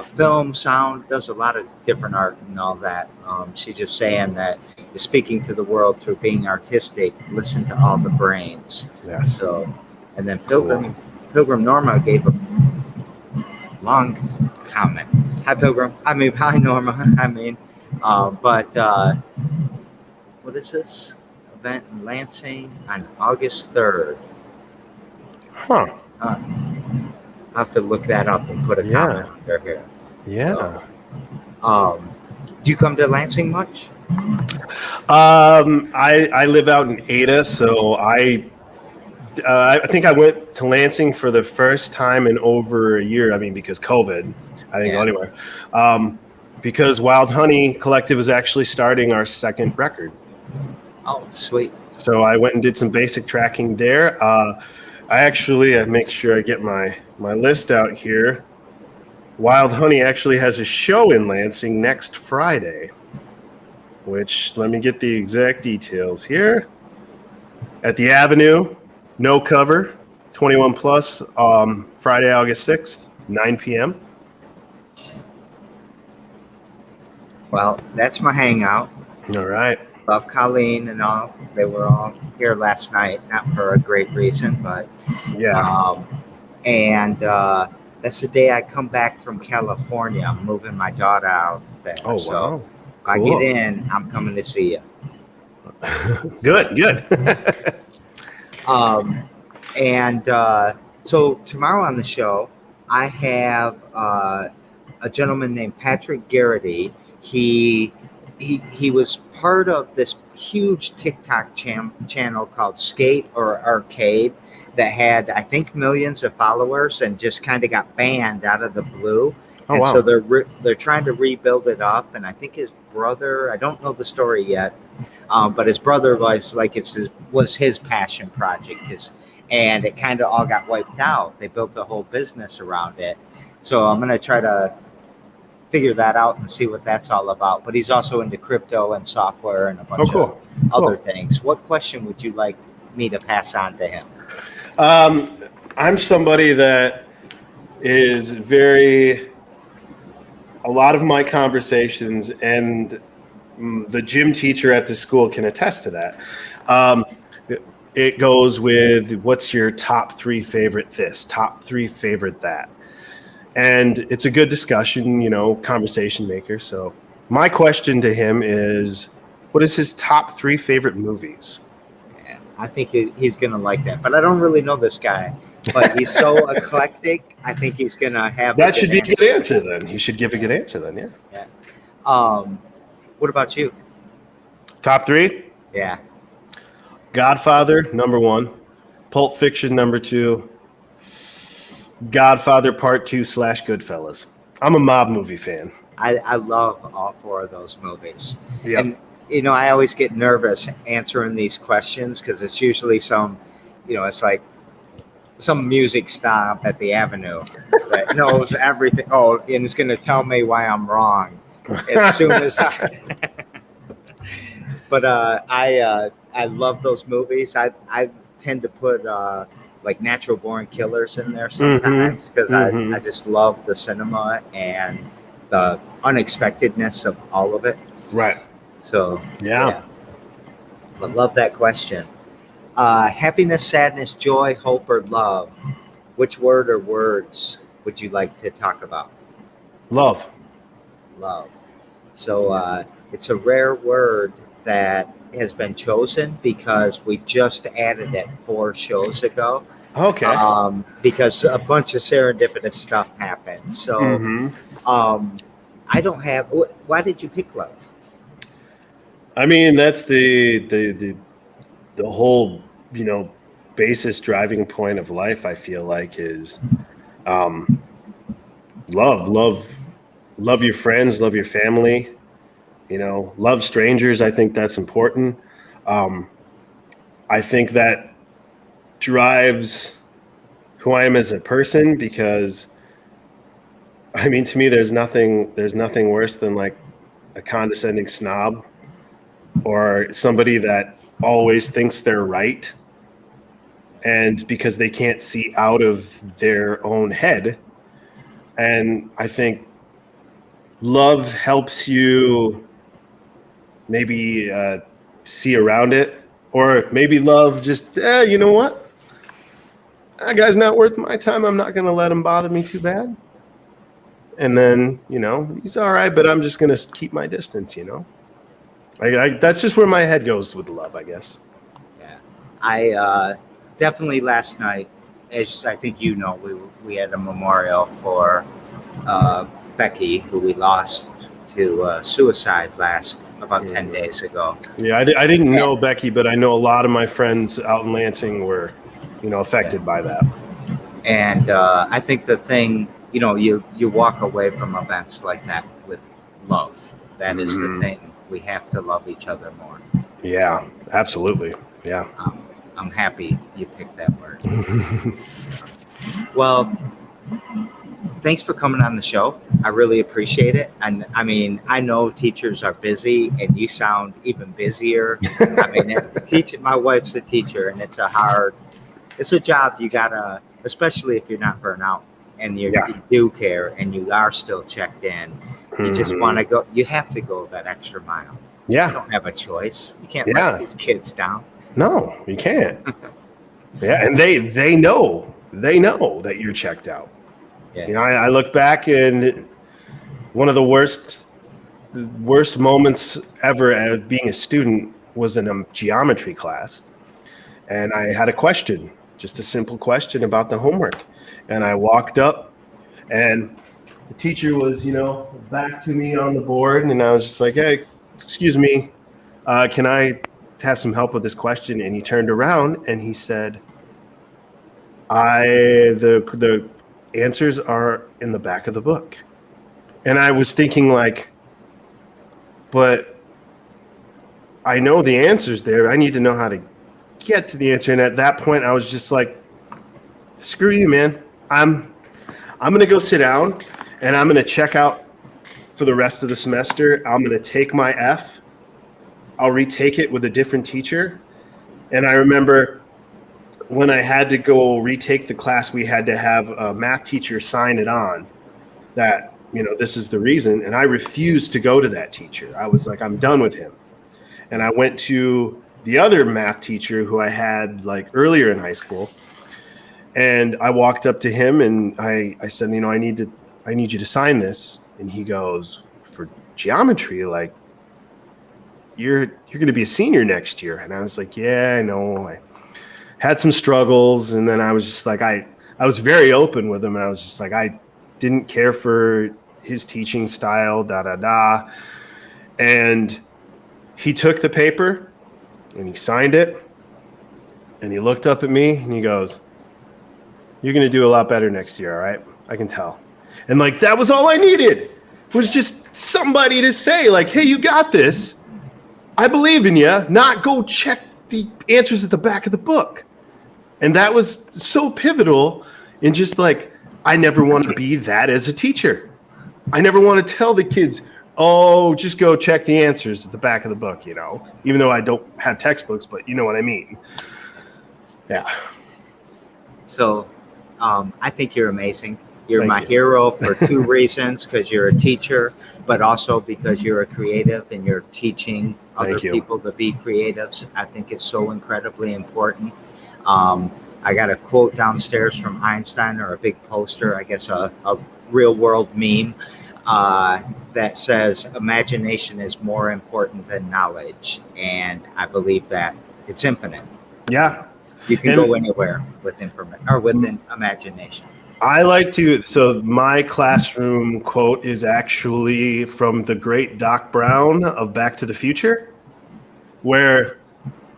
film, sound, does a lot of different art and all that. She's just saying that you're speaking to the world through being artistic. Listen to all the brains. Yeah. So, and then Pilgrim Norma gave a long comment. Hi, Pilgrim. Hi, Norma. But what is this event in Lansing on August 3rd? Huh. I'll have to look that up and put a comment here. Yeah. So, do you come to Lansing much? I live out in Ada, so I think I went to Lansing for the first time in over a year. I mean, because COVID, I didn't go anywhere. Because Wild Honey Collective is actually starting our second record. Oh, sweet. So I went and did some basic tracking there. I make sure I get my list out here. Wild Honey actually has a show in Lansing next Friday, which let me get the exact details here. At the Avenue, no cover, 21 plus, Friday, August 6th, 9 p.m. Well, that's my hangout. All right. Love Colleen and all. They were all here last night, not for a great reason, but and that's the day I come back from California. I'm moving my daughter out there. Oh, so wow. If I get in, I'm coming to see you. Good. So tomorrow on the show, I have a gentleman named Patrick Garrity. He was part of this huge TikTok channel called Skate or Arcade that had, I think, millions of followers and just kind of got banned out of the blue. Oh, wow. So they're trying to rebuild it up. And I think his brother, I don't know the story yet, but his brother was his passion project. And it kind of all got wiped out. They built a whole business around it. So I'm going to try to figure that out and see what that's all about. But he's also into crypto and software and a bunch of other things. What question would you like me to pass on to him? I'm somebody that is a lot of my conversations, and the gym teacher at the school can attest to that. it goes with what's your top 3 favorite this, top 3 favorite that. And it's a good discussion, conversation maker. So my question to him is, what is his top 3 favorite movies? Yeah, I think he's going to like that. But I don't really know this guy. But he's so eclectic. I think he's going to have that should be a good answer then. He should give a good answer then, yeah. Yeah. What about you? Top 3? Yeah. Godfather, number 1. Pulp Fiction, number 2. Godfather Part 2 / Goodfellas. I'm a mob movie fan. I love all 4 of those movies. Yep. And, I always get nervous answering these questions because it's usually some, it's like some music stop at the Avenue that knows everything. Oh, and it's going to tell me why I'm wrong as soon as I... But I love those movies. I tend to put like Natural Born Killers in there sometimes because I just love the cinema and the unexpectedness of all of it. Right. So yeah. I love that question. Happiness, sadness, joy, hope, or love. Which word or words would you like to talk about? Love. Love. So it's a rare word that has been chosen because we just added it 4 shows ago. Okay. Because a bunch of serendipitous stuff happened. So I don't have... Why did you pick love? I mean, that's the whole, basis driving point of life, I feel like, is love your friends, love your family, love strangers. I think that's important. I think that drives who I am as a person because, I mean, to me, there's nothing worse than like a condescending snob or somebody that always thinks they're right. And because they can't see out of their own head. And I think love helps you maybe see around it, or maybe love just, you know what? That guy's not worth my time. I'm not going to let him bother me too bad. And then, he's all right, but I'm just going to keep my distance, that's just where my head goes with love, I guess. Yeah. I definitely last night, as I think we had a memorial for Becky, who we lost to suicide about 10 days ago. Yeah, I didn't know Becky, but I know a lot of my friends out in Lansing were, affected by that. And I think the thing, you walk away from events like that with love. That is the thing. We have to love each other more. Yeah, absolutely. Yeah. I'm happy you picked that word. Well, thanks for coming on the show. I really appreciate it. And I mean, I know teachers are busy and you sound even busier. I mean, my wife's a teacher and it's a job you gotta, especially if you're not burnt out and you do care and you are still checked in. You just want to go, you have to go that extra mile. Yeah. You don't have a choice. You can't let these kids down. No, you can't. Yeah, and they know that you're checked out. Yeah. I look back and one of the worst moments ever as being a student was in a geometry class. And I had a question, just a simple question about the homework. And I walked up and the teacher was, back to me on the board. And I was just like, hey, excuse me, can I have some help with this question? And he turned around and he said, the answers are in the back of the book. And I was thinking like, but I know the answer's there. I need to know how to get to the answer. And at that point I was just like, screw you, man. I'm going to go sit down and I'm going to check out for the rest of the semester. I'm going to take my F. I'll retake it with a different teacher. And I remember when I had to go retake the class, we had to have a math teacher sign it on that, this is the reason. And I refused to go to that teacher. I was like, I'm done with him. And I went to the other math teacher who I had like earlier in high school. And I walked up to him and I said, I need you to sign this. And he goes, for geometry, like you're going to be a senior next year. And I was like, yeah, I know. I had some struggles. And then I was just like, I was very open with him. And I was just like, I didn't care for his teaching style, And he took the paper and he signed it. And he looked up at me and he goes, you're going to do a lot better next year, all right? I can tell. And like, that was all I needed, was just somebody to say like, hey, you got this. I believe in you. Not go check the answers at the back of the book. And that was so pivotal in just like, I never want to be that as a teacher. I never want to tell the kids, oh, just go check the answers at the back of the book, even though I don't have textbooks, but you know what I mean. Yeah. So I think you're amazing. You're Thank my you. hero for two reasons, because you're a teacher, but also because you're a creative and you're teaching other people to be creatives. I think it's so incredibly important. I got a quote downstairs from Einstein, or a big poster, I guess a real world meme, that says imagination is more important than knowledge. And I believe that it's infinite. Yeah. You can go anywhere with information or with imagination. I like to, so my classroom quote is actually from the great Doc Brown of Back to the Future, where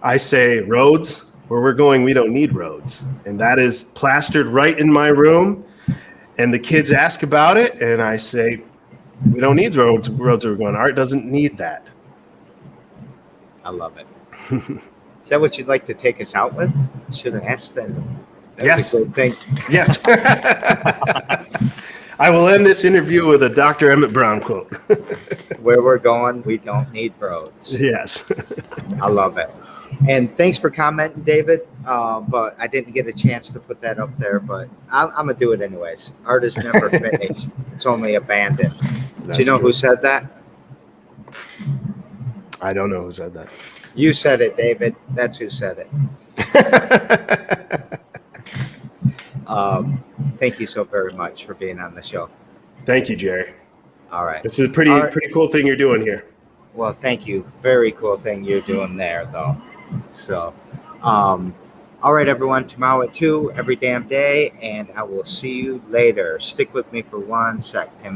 I say, roads, where we're going, we don't need roads. And that is plastered right in my room. And the kids ask about it. And I say, we don't need roads where we're going. Art doesn't need that. I love it. Is that what you'd like to take us out with? Should have asked that. Yes. Was a good thing. Yes. I will end this interview with a Dr. Emmett Brown quote. Where we're going, we don't need roads. Yes. I love it. And thanks for commenting, David. But I didn't get a chance to put that up there, but I'm going to do it anyways. Art is never finished. It's only abandoned. Do you know who said that? I don't know who said that. You said it, David. That's who said it. Thank you so very much for being on the show. Thank you, Jerry. All right. This is a pretty cool thing you're doing here. Well, thank you. Very cool thing you're doing there, though. So, all right, everyone. Tomorrow at 2, every damn day, and I will see you later. Stick with me for 1 sec, Timmy.